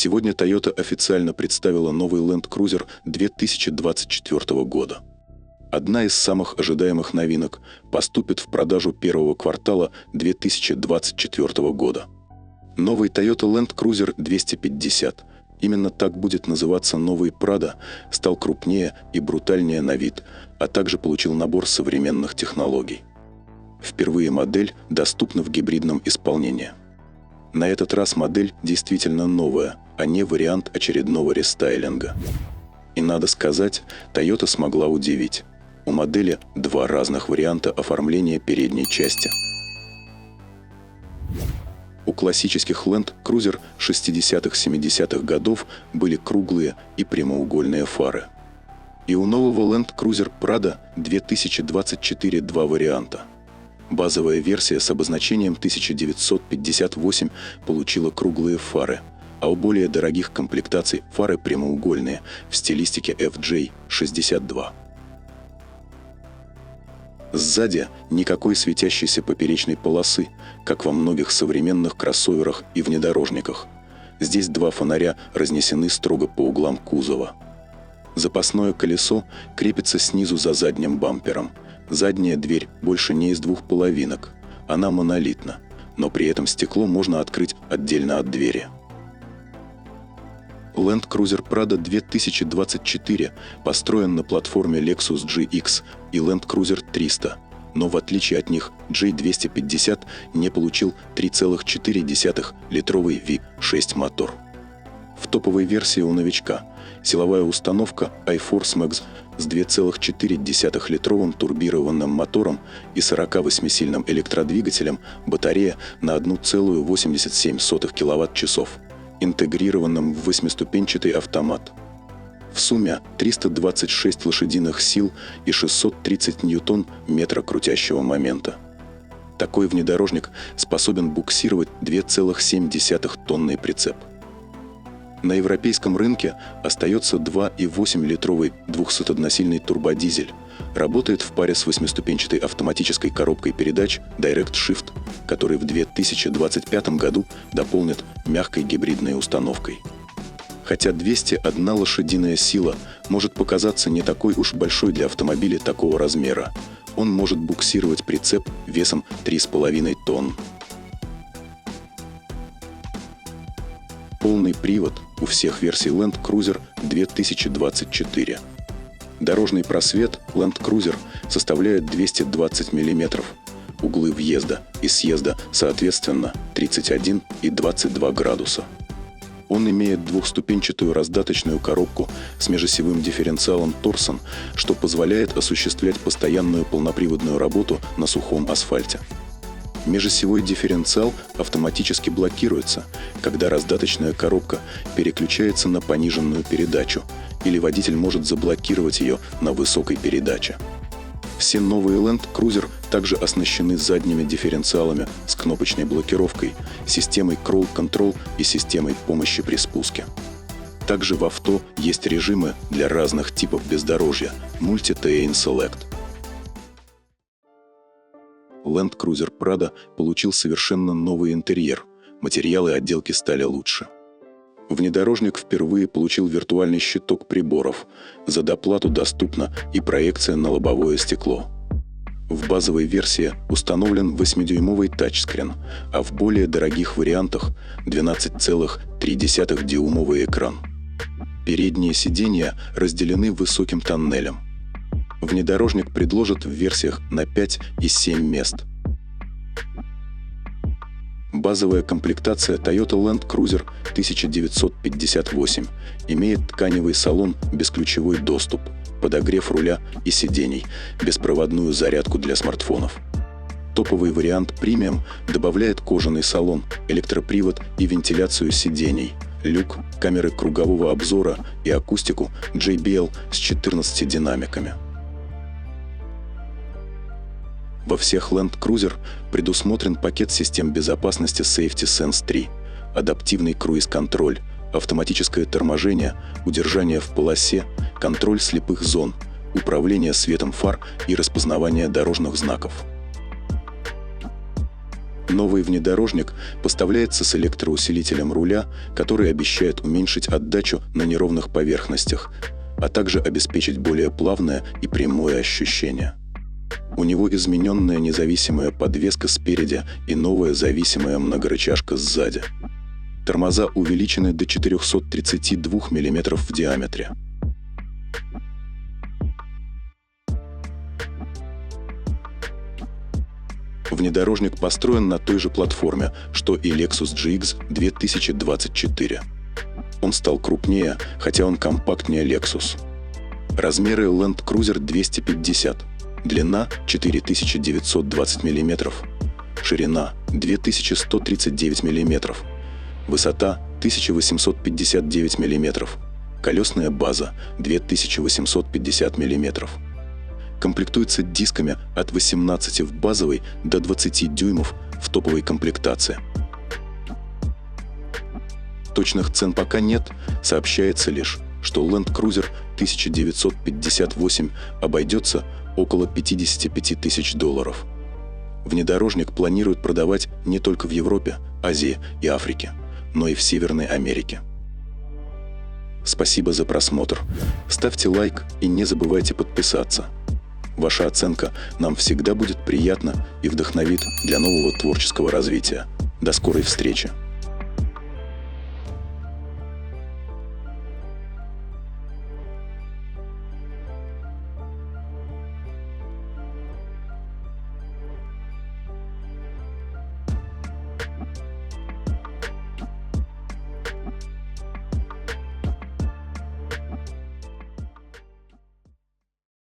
Сегодня Toyota официально представила новый Land Cruiser 2024 года. Одна из самых ожидаемых новинок поступит в продажу первого квартала 2024 года. Новый Toyota Land Cruiser 250, именно так будет называться новый Prado, стал крупнее и брутальнее на вид, а также получил набор современных технологий. Впервые модель доступна в гибридном исполнении. На этот раз модель действительно новая, а не вариант очередного рестайлинга. И надо сказать, Toyota смогла удивить. У модели два разных варианта оформления передней части. У классических Land Cruiser 60-70-х годов были круглые и прямоугольные фары. И у нового Land Cruiser Prado 2024 два варианта. Базовая версия с обозначением 1958 получила круглые фары, а у более дорогих комплектаций фары прямоугольные в стилистике FJ62. Сзади никакой светящейся поперечной полосы, как во многих современных кроссоверах и внедорожниках. Здесь два фонаря разнесены строго по углам кузова. Запасное колесо крепится снизу за задним бампером. Задняя дверь больше не из двух половинок, она монолитна, но при этом стекло можно открыть отдельно от двери. Land Cruiser Prado 2024 построен на платформе Lexus GX и Land Cruiser 300, но в отличие от них J250 не получил 3,4-литровый V6 мотор. В топовой версии у новичка силовая установка iForce Max с 2,4-литровым турбированным мотором и 48-сильным электродвигателем, батарея на 1,87 кВт-часов, интегрированным в 8-ступенчатый автомат. В сумме 326 лошадиных сил и 630 ньютон-метра крутящего момента. Такой внедорожник способен буксировать 2,7-тонный прицеп. На европейском рынке остается 2,8-литровый 201-сильный турбодизель. Работает в паре с 8-ступенчатой автоматической коробкой передач Direct Shift, который в 2025 году дополнит мягкой гибридной установкой. Хотя 201 лошадиная сила может показаться не такой уж большой для автомобиля такого размера, он может буксировать прицеп весом 3,5 тонн. Полный привод у всех версий Land Cruiser 2024. Дорожный просвет Land Cruiser составляет 220 мм. Углы въезда и съезда соответственно 31 и 22 градуса. Он имеет двухступенчатую раздаточную коробку с межосевым дифференциалом Торсон, что позволяет осуществлять постоянную полноприводную работу на сухом асфальте. Межосевой дифференциал автоматически блокируется, когда раздаточная коробка переключается на пониженную передачу, или водитель может заблокировать ее на высокой передаче. Все новые Land Cruiser также оснащены задними дифференциалами с кнопочной блокировкой, системой Cruise Control и системой помощи при спуске. Также в авто есть режимы для разных типов бездорожья Multi-Terrain Select. Land Cruiser Prado получил совершенно новый интерьер, материалы отделки стали лучше. Внедорожник впервые получил виртуальный щиток приборов, за доплату доступна и проекция на лобовое стекло. В базовой версии установлен 8-дюймовый тачскрин, а в более дорогих вариантах 12,3-дюймовый экран. Передние сиденья разделены высоким тоннелем. Внедорожник предложат в версиях на 5 и 7 мест. Базовая комплектация Toyota Land Cruiser 1958 имеет тканевый салон, бесключевой доступ, подогрев руля и сидений, беспроводную зарядку для смартфонов. Топовый вариант премиум добавляет кожаный салон, электропривод и вентиляцию сидений, люк, камеры кругового обзора и акустику JBL с 14 динамиками. Во всех Land Cruiser предусмотрен пакет систем безопасности Safety Sense 3, адаптивный круиз-контроль, автоматическое торможение, удержание в полосе, контроль слепых зон, управление светом фар и распознавание дорожных знаков. Новый внедорожник поставляется с электроусилителем руля, который обещает уменьшить отдачу на неровных поверхностях, а также обеспечить более плавное и прямое ощущение. У него измененная независимая подвеска спереди и новая зависимая многорычажка сзади. Тормоза увеличены до 432 мм в диаметре. Внедорожник построен на той же платформе, что и Lexus GX 2024. Он стал крупнее, хотя он компактнее Lexus. Размеры Land Cruiser 250. Длина 4920 мм. Ширина 2139 мм. Высота 1859 мм. Колесная база 2850 мм. Комплектуется дисками от 18 в базовой до 20 дюймов в топовой комплектации. Точных цен пока нет, сообщается лишь, что Land Cruiser 1958 обойдется около $55 тысяч. Внедорожник планируют продавать не только в Европе, Азии и Африке, но и в Северной Америке. Спасибо за просмотр. Ставьте лайк и не забывайте подписаться. Ваша оценка нам всегда будет приятна и вдохновит для нового творческого развития. До скорой встречи!